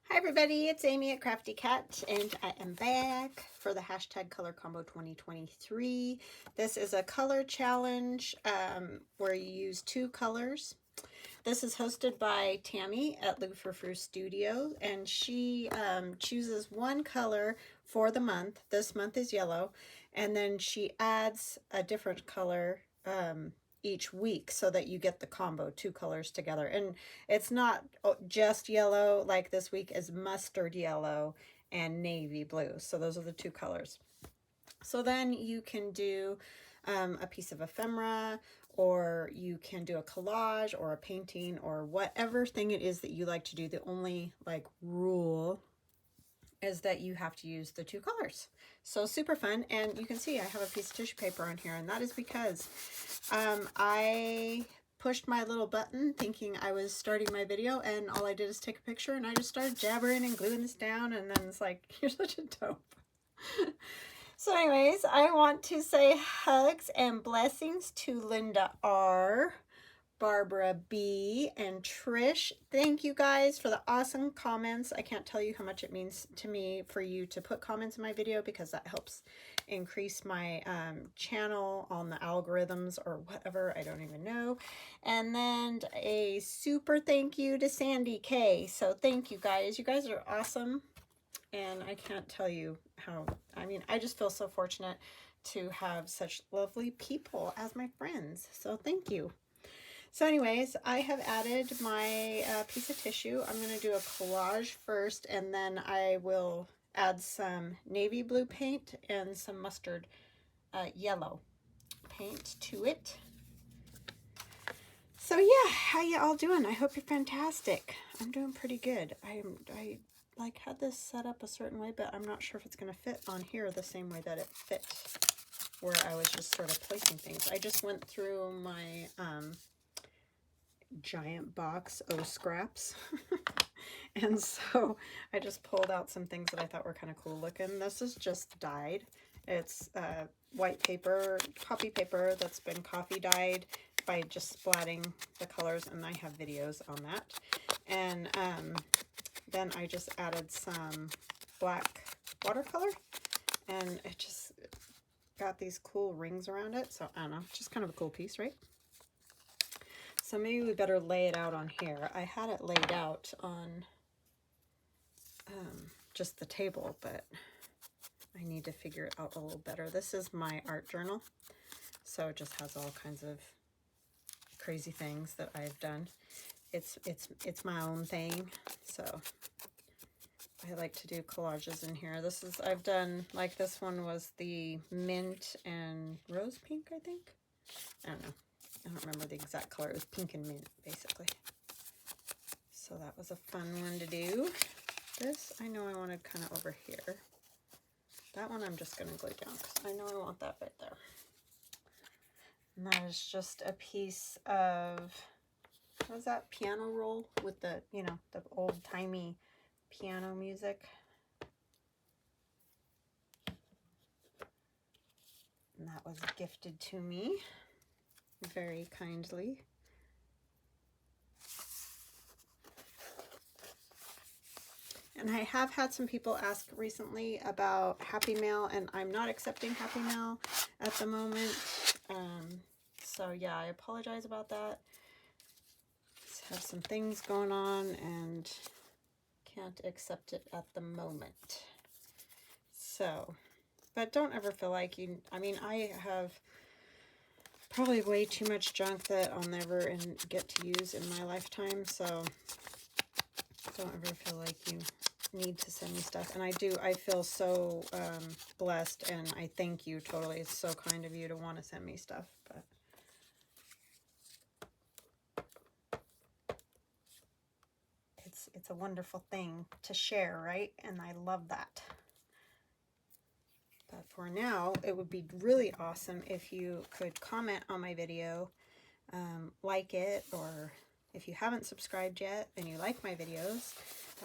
Hi everybody, it's Amy at Crafty Cat, and I am back for the hashtag Color Combo 2023. This is a color challenge where you use 2 colors. This is hosted by Tammy at Lou Studio, and she chooses 1 color for the month. This month is yellow, and then she adds a different color each week so that you get the combo 2 colors together. And it's not just yellow, like this week is mustard yellow and navy blue. So those are the 2 colors. So then you can do a piece of ephemera, or you can do a collage or a painting or whatever thing it is that you like to do. The only rule is that you have to use the 2 colors. So super fun. And you can see I have a piece of tissue paper on here, and that is because I pushed my little button thinking I was starting my video, and all I did is take a picture, and I just started jabbering and gluing this down, and then it's like, you're such a dope. So anyways, I want to say hugs and blessings to Linda R., Barbara B., and Trish. Thank you guys for the awesome comments. I can't tell you how much it means to me for you to put comments in my video, because that helps increase my channel on the algorithms or whatever. I don't even know. And then a super thank you to Sandy K. So thank you guys. You guys are awesome. And I can't tell you how, I just feel so fortunate to have such lovely people as my friends. So thank you. So anyways, I have added my piece of tissue. I'm going to do a collage first, and then I will add some navy blue paint and some mustard yellow paint to it. So yeah, how you all doing? I hope you're fantastic. I'm doing pretty good. I had this set up a certain way, but I'm not sure if it's going to fit on here the same way that it fit where I was just sort of placing things. I just went through my giant box of scraps and so I just pulled out some things that I thought were kind of cool looking. This is just dyed. It's white paper, copy paper that's been coffee dyed by just splatting the colors, and I have videos on that. And then I just added some black watercolor, and it just got these cool rings around it. So I don't know, just kind of a cool piece, right? So maybe we better lay it out on here. I had it laid out on just the table, but I need to figure it out a little better. This is my art journal, so it just has all kinds of crazy things that I've done. It's my own thing, so I like to do collages in here. I've done, like, this one was the mint and rose pink, I think. I don't know. I don't remember the exact color. It was pink and mint, basically. So that was a fun one to do. This, I know I wanted kind of over here. That one I'm just going to glue down, because I know I want that right there. And that is just a piece of, what was that, piano roll with the, the old-timey piano music. And that was gifted to me very kindly. And I have had some people ask recently about Happy Mail, and I'm not accepting Happy Mail at the moment. So yeah, I apologize about that. Just have some things going on and can't accept it at the moment. So, but don't ever feel like you, I have probably way too much junk that I'll never get to use in my lifetime, so don't ever feel like you need to send me stuff. And I feel so blessed, and I thank you totally. It's so kind of you to want to send me stuff, but it's a wonderful thing to share, right? And I love that. But for now, it would be really awesome if you could comment on my video, like it, or if you haven't subscribed yet and you like my videos,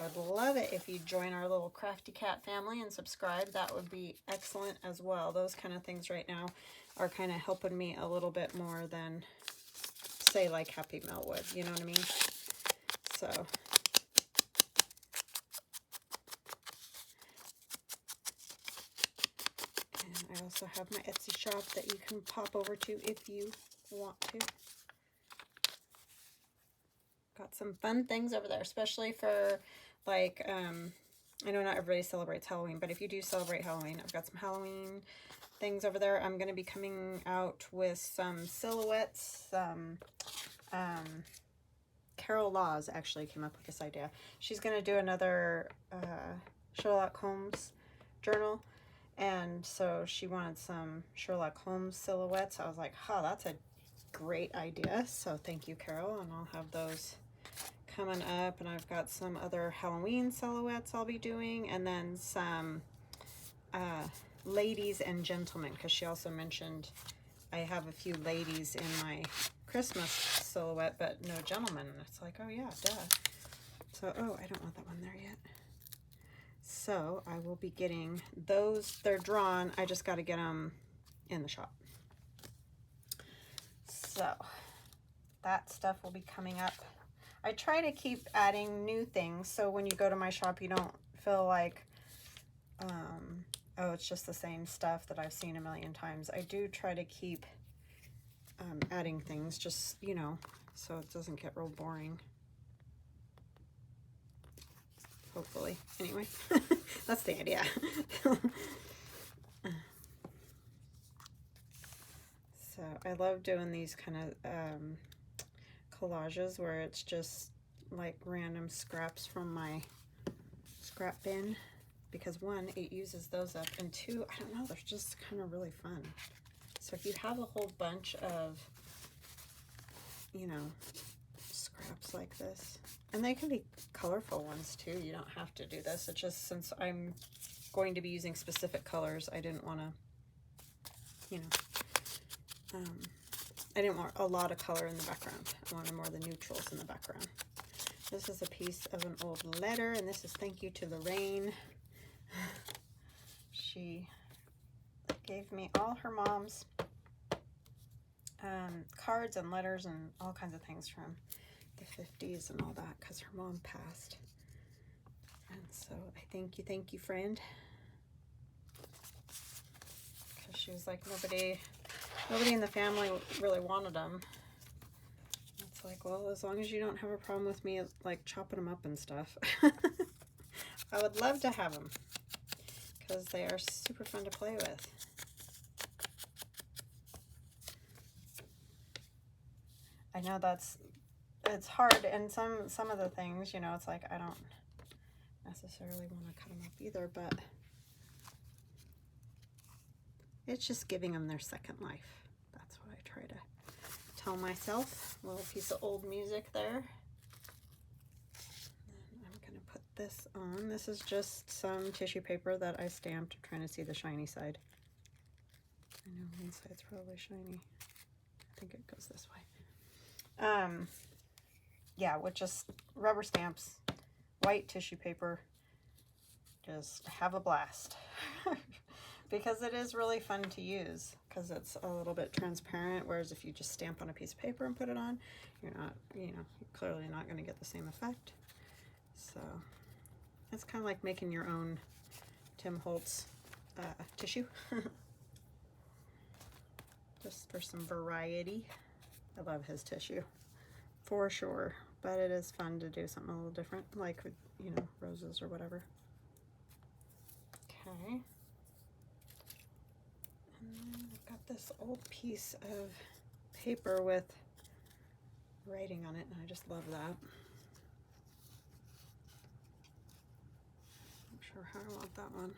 I would love it if you join our little Crafty Cat family and subscribe. That would be excellent as well. Those kind of things right now are kind of helping me a little bit more than, say, like Happy Mail would, you know what I mean? So also have my Etsy shop that you can pop over to if you want to. Got some fun things over there, especially for like, I know not everybody celebrates Halloween, but if you do celebrate Halloween, I've got some Halloween things over there. I'm going to be coming out with some silhouettes. Carol Laws actually came up with this idea. She's going to do another Sherlock Holmes journal, and so she wanted some Sherlock Holmes silhouettes. I was like, that's a great idea. So thank you, Carol, and I'll have those coming up. And I've got some other Halloween silhouettes I'll be doing, and then some ladies and gentlemen, because she also mentioned I have a few ladies in my Christmas silhouette, but no gentlemen. It's like, oh yeah, duh. So, oh, I don't want that one there yet. So I will be getting those. They're drawn. I just got to get them in the shop. So that stuff will be coming up. I try to keep adding new things, so when you go to my shop, you don't feel like, oh, it's just the same stuff that I've seen a million times. I do try to keep adding things, just, you know, so it doesn't get real boring. Hopefully. Anyway, that's the idea. So I love doing these kind of collages where it's just like random scraps from my scrap bin, because one, it uses those up, and two, I don't know, they're just kind of really fun. So if you have a whole bunch of, you know, scraps like this, and they can be colorful ones too, you don't have to do this. It's just, since I'm going to be using specific colors, I didn't want to, you know, I didn't want a lot of color in the background. I wanted more of the neutrals in the background. This is a piece of an old letter, and this is thank you to Lorraine. She gave me all her mom's cards and letters and all kinds of things from the 50s and all that, because her mom passed. And so I thank you, friend. Because she was like, nobody in the family really wanted them. It's like, well, as long as you don't have a problem with me like chopping them up and stuff. I would love to have them, because they are super fun to play with. I know it's hard, and some of the things, you know, it's like I don't necessarily want to cut them up either, but it's just giving them their second life. That's what I try to tell myself. A little piece of old music there. And I'm going to put this on. This is just some tissue paper that I stamped. I'm trying to see the shiny side. I know one side's probably shiny. I think it goes this way. Yeah, with just rubber stamps, white tissue paper, just have a blast. Because it is really fun to use, because it's a little bit transparent, whereas if you just stamp on a piece of paper and put it on, you're not, you know, you're clearly not going to get the same effect. So it's kind of like making your own Tim Holtz tissue. Just for some variety. I love his tissue, for sure, but it is fun to do something a little different, like with, you know, roses or whatever. Okay. And then I've got this old piece of paper with writing on it, and I just love that. Not sure how I want that one.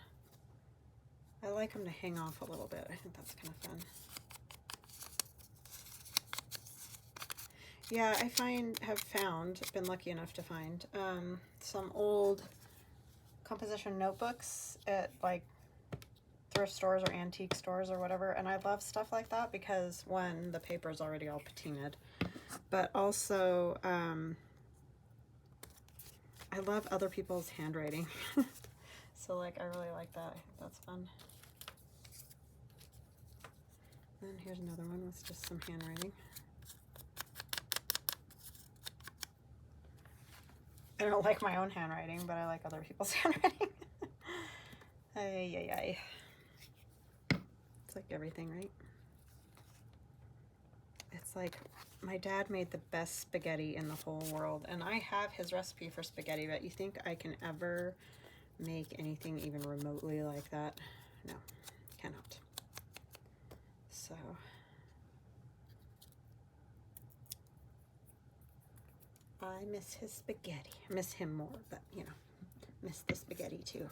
I like them to hang off a little bit. I think that's kind of fun. Yeah, been lucky enough to find some old composition notebooks at like thrift stores or antique stores or whatever, and I love stuff like that because, one, the paper is already all patinaed, but also I love other people's handwriting. So like I really like that. I think that's fun. And here's another one with just some handwriting. I don't like my own handwriting, but I like other people's handwriting. Ay, ay, ay. It's like everything, right? It's like my dad made the best spaghetti in the whole world, and I have his recipe for spaghetti, but you think I can ever make anything even remotely like that? No, cannot. So I miss his spaghetti. I miss him more, but you know, miss the spaghetti too.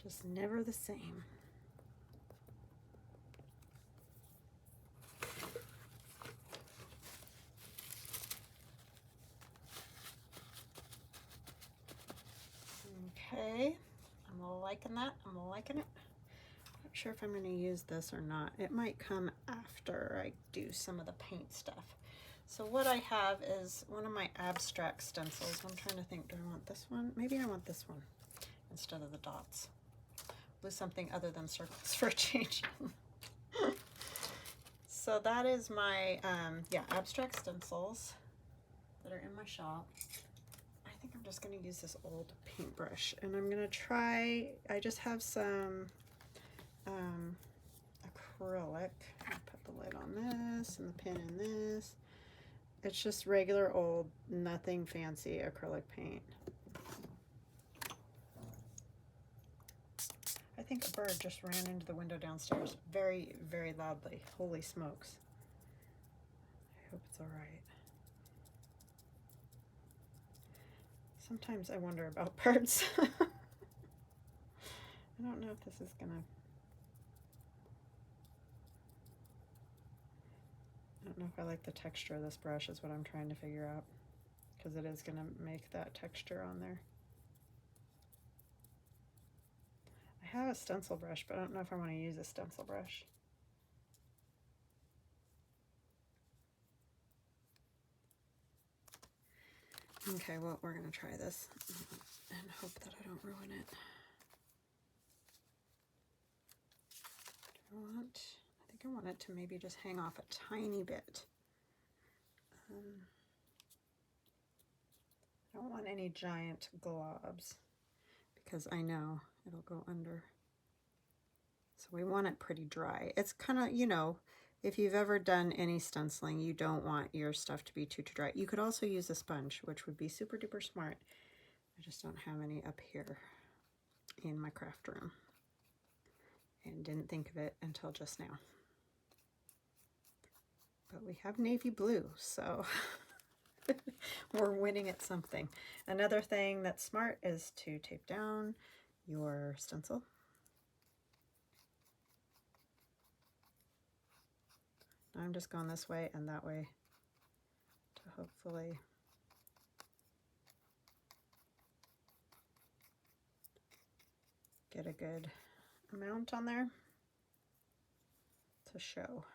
Just never the same. Okay, I'm liking that. I'm liking it. Not sure if I'm going to use this or not. It might come after I do some of the paint stuff. So what I have is one of my abstract stencils. I'm trying to think, do I want this one? Maybe I want this one instead of the dots. With something other than circles for a change. So that is my, yeah, abstract stencils that are in my shop. I think I'm just going to use this old paintbrush, and I'm going to try, I just have some acrylic. I'll put the lid on this and the pin in this. It's just regular old, nothing fancy acrylic paint. I think a bird just ran into the window downstairs very, very loudly. Holy smokes. I hope it's all right. Sometimes I wonder about birds. I don't know if this is gonna... I don't know if I like the texture of this brush is what I'm trying to figure out, because it is gonna make that texture on there. I have a stencil brush, but I don't know if I want to use a stencil brush. Okay, well, we're going to try this and hope that I don't ruin it. I think I want it to maybe just hang off a tiny bit. I don't want any giant globs because I know it'll go under. So we want it pretty dry. It's kind of, you know, if you've ever done any stenciling, you don't want your stuff to be too dry. You could also use a sponge, which would be super duper smart. I just don't have any up here in my craft room and didn't think of it until just now. But we have navy blue, so we're winning at something. Another thing that's smart is to tape down your stencil. I'm just going this way and that way to hopefully get a good amount on there to show.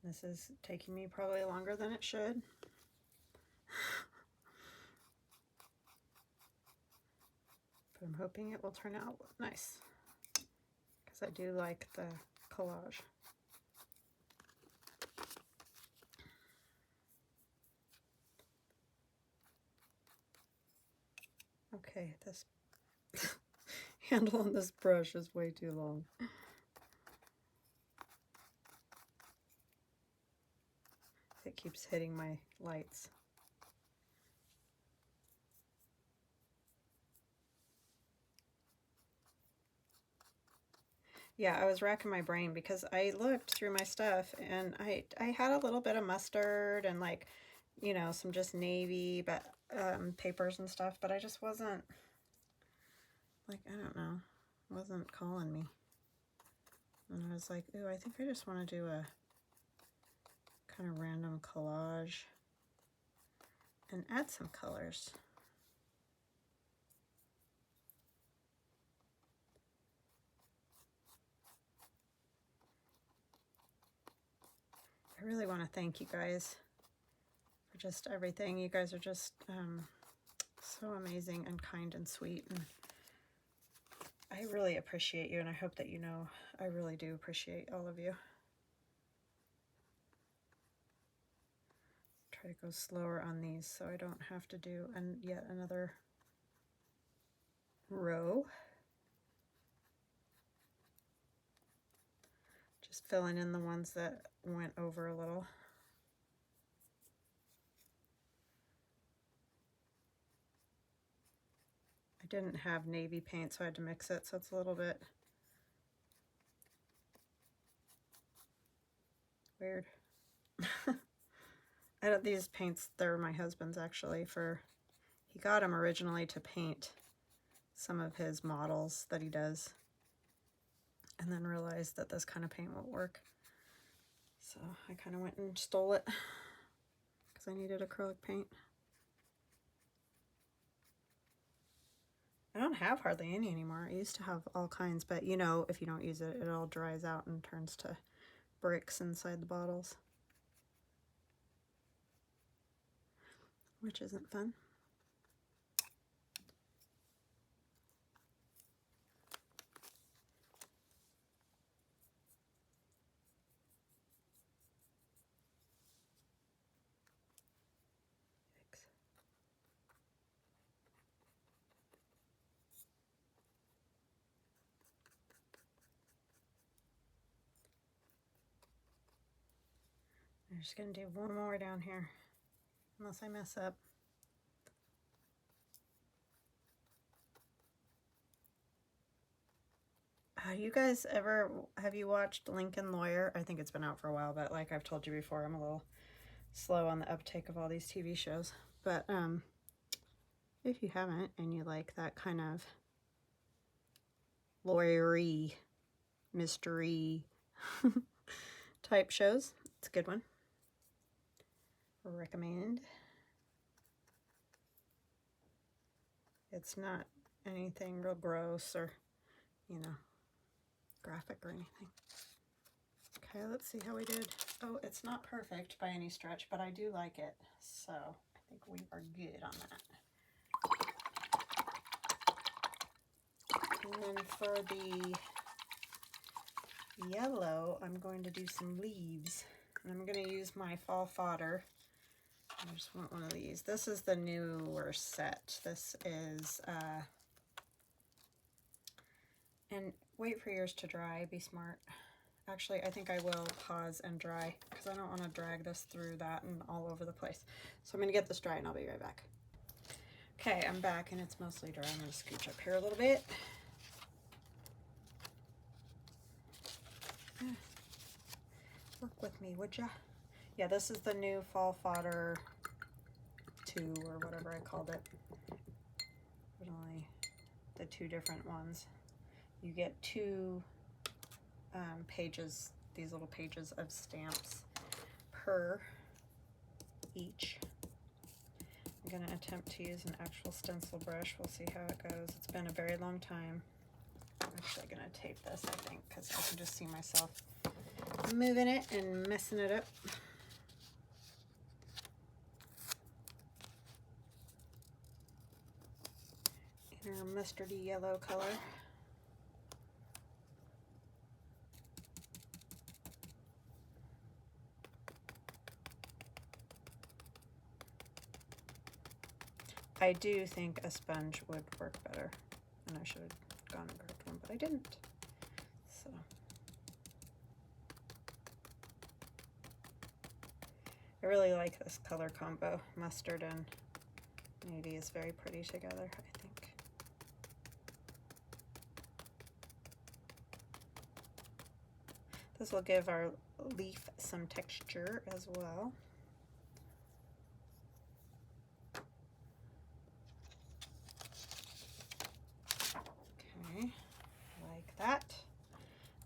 This is taking me probably longer than it should. But I'm hoping it will turn out nice, because I do like the collage. Okay, this handle on this brush is way too long. It keeps hitting my lights. Yeah, I was racking my brain because I looked through my stuff and I had a little bit of mustard and, like, you know, some just navy but papers and stuff, but I just wasn't, like, I don't know, wasn't calling me. And I was like, ooh, I think I just want to do a kind of random collage and add some colors. I really want to thank you guys for just everything. You guys are just so amazing and kind and sweet, and I really appreciate you, and I hope that you know I really do appreciate all of you. Try to go slower on these so I don't have to do yet another row. Just filling in the ones that went over a little. I didn't have navy paint, so I had to mix it, so it's a little bit weird. These paints, they're my husband's actually. He got them originally to paint some of his models that he does, and then realized that this kind of paint won't work. So I kind of went and stole it because I needed acrylic paint. I don't have hardly any anymore. I used to have all kinds, but you know, if you don't use it, it all dries out and turns to bricks inside the bottles, which isn't fun. I'm just going to do one more down here, unless I mess up. You guys have you watched Lincoln Lawyer? I think it's been out for a while, but like I've told you before, I'm a little slow on the uptake of all these TV shows. But if you haven't and you like that kind of lawyery, mystery type shows, it's a good one. Recommend. It's not anything real gross or, you know, graphic or anything. Okay, let's see how we did. Oh, it's not perfect by any stretch, but I do like it, so I think we are good on that. And then for the yellow, I'm going to do some leaves, and I'm going to use my fall fodder. I just want one of these. This is the newer set. This is, and wait for yours to dry, be smart. Actually, I think I will pause and dry because I don't want to drag this through that and all over the place. So I'm going to get this dry and I'll be right back. Okay, I'm back and it's mostly dry. I'm going to scooch up here a little bit. Work with me, would ya? Yeah, this is the new fall fodder 2 or whatever I called it. Originally, the 2 different ones. You get 2 pages, these little pages of stamps per each. I'm going to attempt to use an actual stencil brush. We'll see how it goes. It's been a very long time. I'm actually going to tape this, I think, because I can just see myself moving it and messing it up. In our mustardy yellow color. I do think a sponge would work better, and I should have gone and grabbed one, but I didn't. So I really like this color combo. Mustard and navy is very pretty together, I think. This will give our leaf some texture as well. That,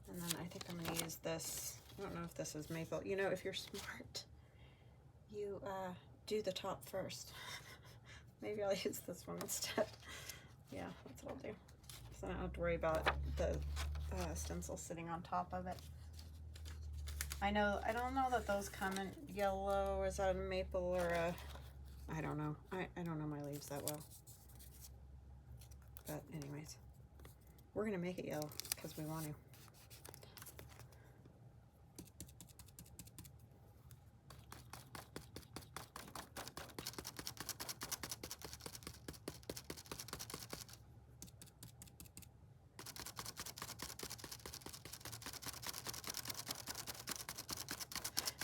and then I think I'm going to use this. I don't know if this is maple. You know, if you're smart, you do the top first. Maybe I'll use this one instead. Yeah, that's what I'll do. So I don't have to worry about the stencil sitting on top of it. I don't know that those come in yellow. Is that a maple or a, I don't know. I don't know my leaves that well. but anyways, we're gonna make it yellow because we want to.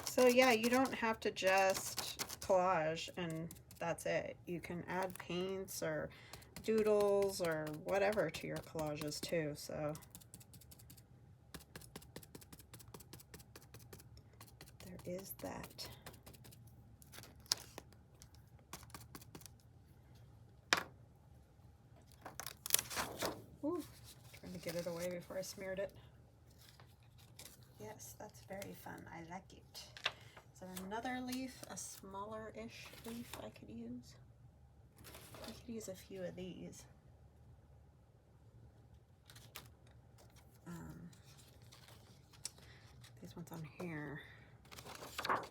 So yeah, you don't have to just collage and that's it. You can add paints or doodles or whatever to your collages too, so there is that. Ooh, trying to get it away before I smeared it. Yes, that's very fun. I like it. Is there another leaf, a smaller-ish leaf I could use? I could use a few of these. These ones on here. But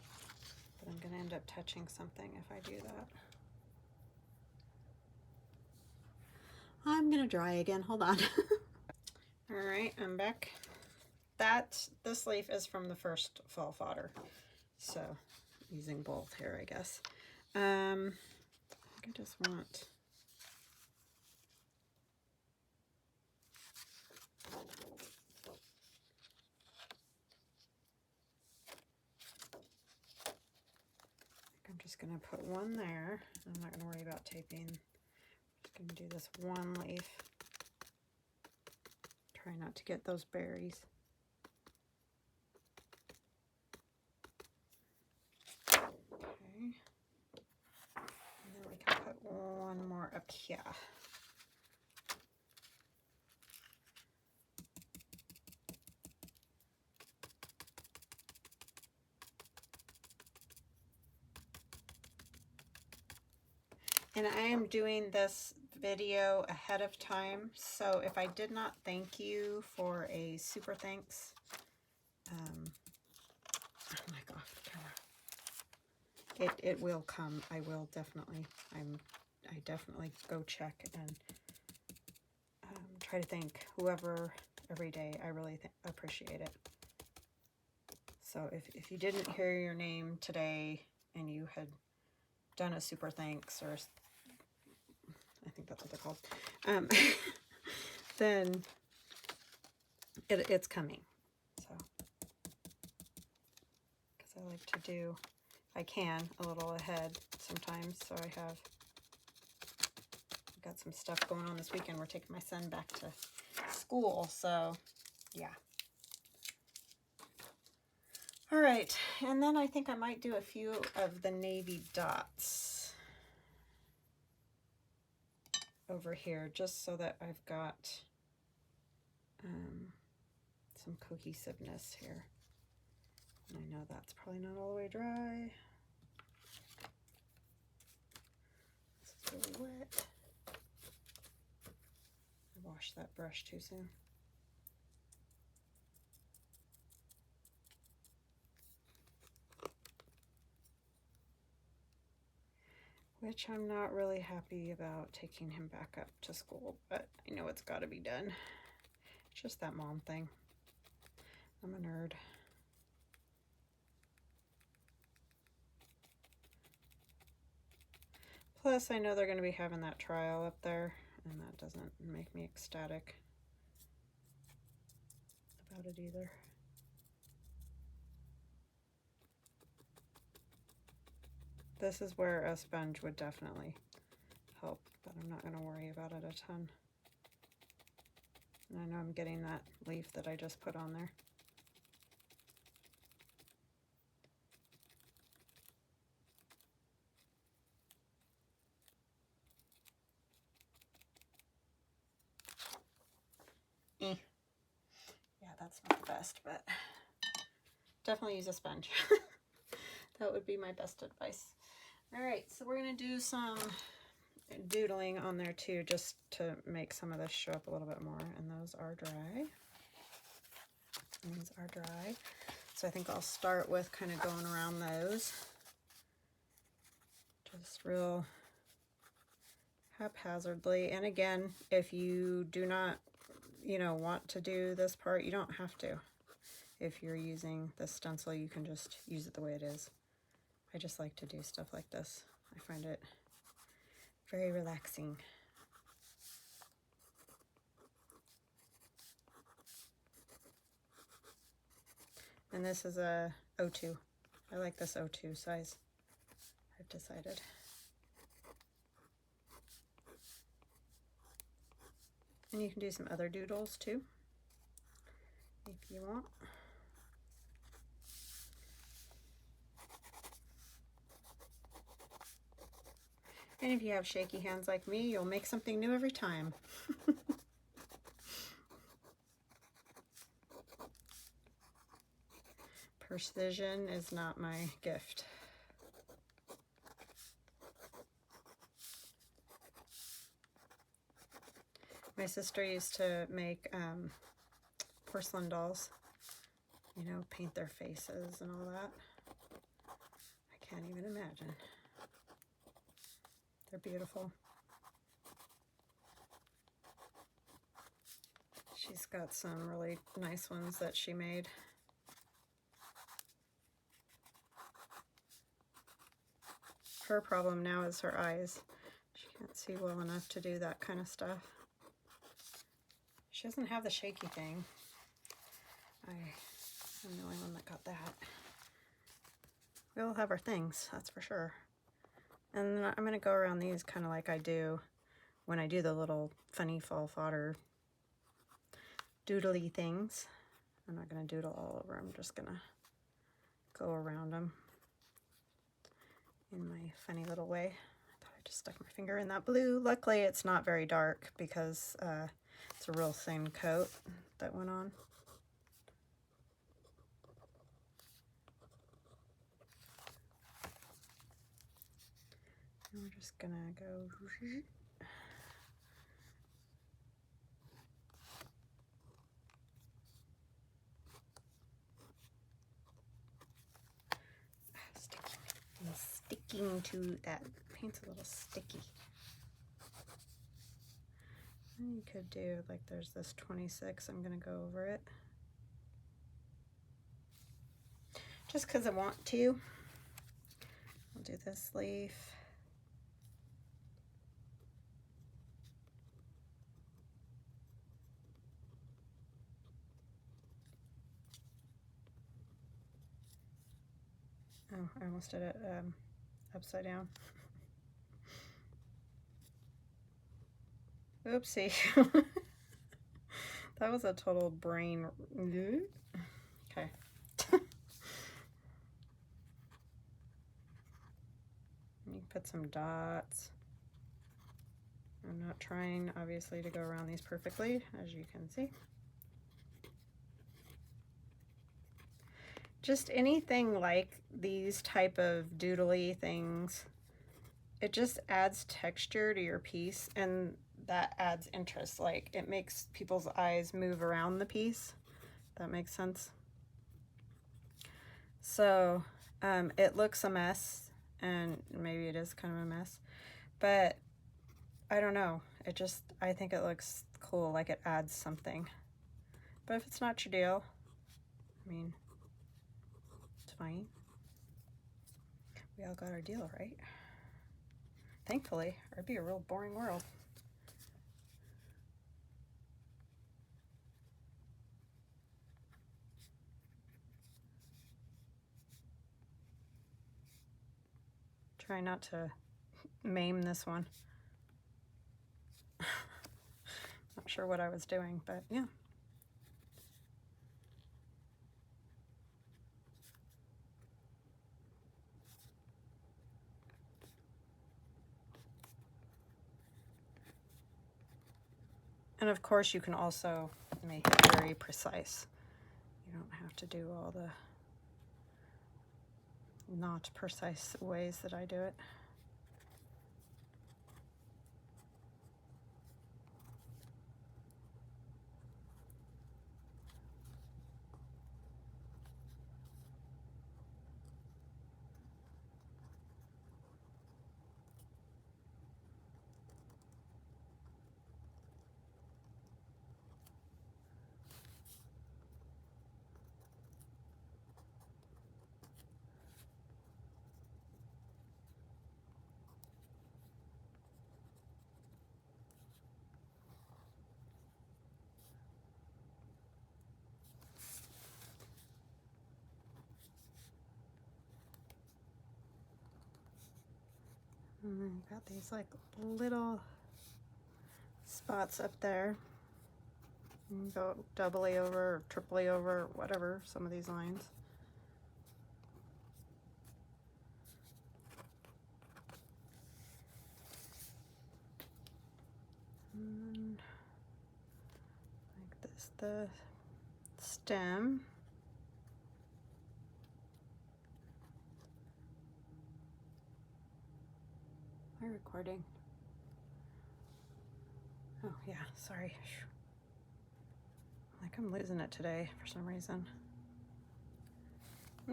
I'm going to end up touching something if I do that. I'm going to dry again. Hold on. All right, I'm back. This leaf is from the first fall fodder. So using both here, I guess. I think I just want I'm just going to put one there. I'm not going to worry about taping. I'm just going to do this one leaf. Try not to get those berries. Okay. And then we can put one more up here. And I am doing this video ahead of time, so if I did not thank you for a super thanks, oh my god, camera. It will come. I will definitely. I definitely go check and try to thank whoever every day. I really appreciate it. So if you didn't hear your name today and you had done a super thanks, or I think that's what they're called, then it's coming. So, because I like to do, I can, a little ahead sometimes, so I have got some stuff going on this weekend. We're taking my son back to school, so yeah. All right, and then I think I might do a few of the navy dots over here, just so that I've got some cohesiveness here. And I know that's probably not all the way dry. This is really wet. I washed that brush too soon. Which I'm not really happy about taking him back up to school, but I know it's got to be done. It's just that mom thing. I'm a nerd. Plus, I know they're going to be having that trial up there, and that doesn't make me ecstatic about it either. This is where a sponge would definitely help, but I'm not going to worry about it a ton. And I know I'm getting that leaf that I just put on there. Yeah, that's not the best, but definitely use a sponge. That would be my best advice. All right, so we're going to do some doodling on there too, just to make some of this show up a little bit more. And those are dry. These are dry. So I think I'll start with kind of going around those. Just real haphazardly. And again, if you do not, you know, want to do this part, you don't have to. If you're using the stencil, you can just use it the way it is. I just like to do stuff like this. I find it very relaxing. And this is a 02. I like this 02 size, I've decided. And you can do some other doodles too, if you want. And if you have shaky hands like me, you'll make something new every time. Precision is not my gift. My sister used to make porcelain dolls, you know, paint their faces and all that. I can't even imagine. They're beautiful. She's got some really nice ones that she made. Her problem now is her eyes. She can't see well enough to do that kind of stuff. She doesn't have the shaky thing. I'm the only one that got that. We all have our things, that's for sure. And I'm going to go around these kind of like I do when I do the little funny fall fodder doodly things. I'm not going to doodle all over. I'm just going to go around them in my funny little way. I thought I just stuck my finger in that blue. Luckily it's not very dark because it's a real thin coat that went on. And we're just gonna go. Sticking to that paint's a little sticky. And you could do like there's this 26. I'm gonna go over it just because I want to. I'll do this leaf. Oh, I almost did it upside down. Oopsie. That was a total brain. Okay. You put some dots. I'm not trying, obviously, to go around these perfectly, as you can see. Just anything like these type of doodly things, it just adds texture to your piece, and that adds interest. Like, it makes people's eyes move around the piece. That makes sense. So it looks a mess, and maybe it is kind of a mess, but I don't know. It just, I think it looks cool, like it adds something. But if it's not your deal, I mean, it's fine. We all got our deal, right? Thankfully, or it'd be a real boring world. Try not to maim this one. Not sure what I was doing, but yeah. And of course you can also make it very precise. You don't have to do all the not precise ways that I do it. And then you've got these like little spots up there. You can go doubly over or triply over, or whatever, some of these lines. And like this, the stem. Am I recording? Oh yeah, sorry. Like I'm losing it today for some reason.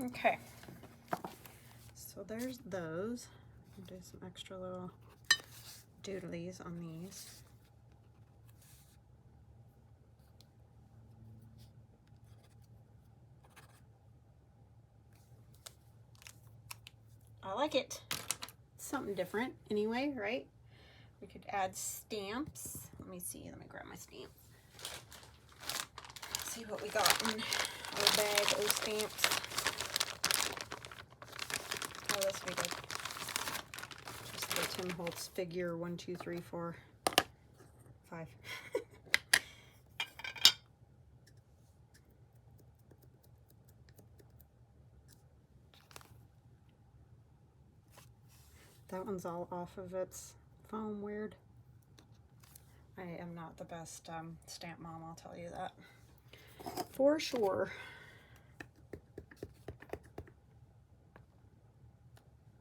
Okay, so there's those. I'll do some extra little doodlies on these. I like it. Something different anyway, right? We could add stamps. Let me see, let me grab my stamp. See what we got in our bag of stamps. Oh, this we did. Just the Tim Holtz figure 1, 2, 3, 4, 5. That one's all off of its foam, weird. I am not the best stamp mom, I'll tell you that. For sure.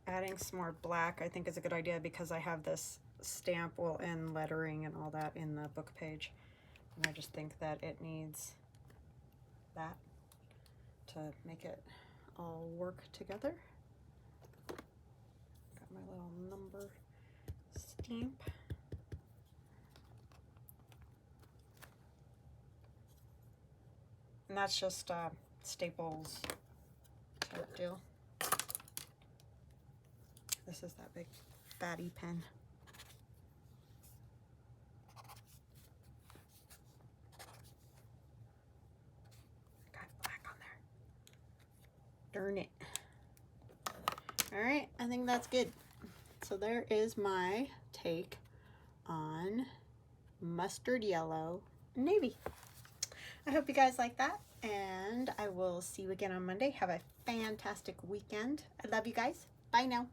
Adding some more black I think is a good idea because I have this stamp and lettering and all that in the book page. And I just think that it needs that to make it all work together. Got my little number stamp. And that's just Staples type deal. This is that big fatty pen. Got black on there. Darn it. All right, I think that's good. So there is my take on mustard yellow navy. I hope you guys like that, and I will see you again on Monday. Have a fantastic weekend. I love you guys. Bye now.